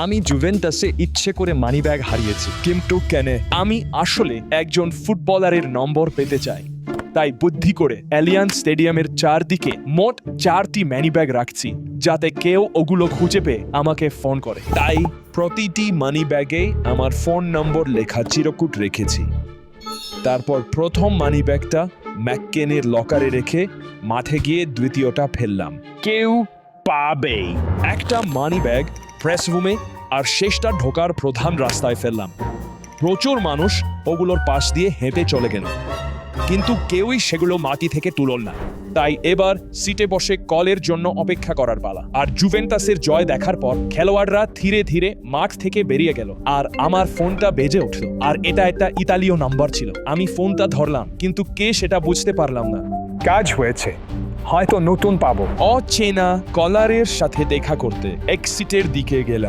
আমি জুভেন্টাসে ইচ্ছে করে মানিব্যাগ হারিয়েছি। কিন্তু কেন? আমি আসলে একজন ফুটবলারের নম্বর পেতে চাই, তাই বুদ্ধি করে অ্যালিয়ান্স স্টেডিয়ামের চারদিকে মোট 4টি মানিব্যাগ রাখছি, যাতে কেউ ওগুলো খুঁজে পেয়ে আমাকে ফোন করে। তাই প্রতিটি মানি ব্যাগে আমার ফোন নম্বর লেখা চিরকুট রেখেছি। তারপর প্রথম মানি ব্যাগটা ম্যাককেনের লকারে রেখে মাঠে গিয়ে দ্বিতীয়টা ফেললাম। কেউ পাবে। একটা মানি ব্যাগ প্রেস রুমে আর শেষটা ঢোকার প্রধান রাস্তায় ফেললাম। প্রচুর মানুষ ওগুলোর পাশ দিয়ে হেঁটে চলে গেল, কিন্তু কেউই সেগুলো মাটি থেকে তুলল না। তাই এবার সিটে বসে কলের জন্য অপেক্ষা করার পালা। আর জুভেন্টাসের জয় দেখার পর খেলোয়াড়রা ধীরে ধীরে মাঠ থেকে বেরিয়ে গেল, আর আমার ফোনটা বেজে উঠল। আর এটা একটা ইতালীয় নাম্বার ছিল। আমি ফোনটা ধরলাম, কিন্তু কে সেটা বুঝতে পারলাম না। কাজ হয়েছে, হয়তো নতুন পাবো। অচেনা কলারের সাথে দেখা করতে এক্সিটের দিকে গেলাম।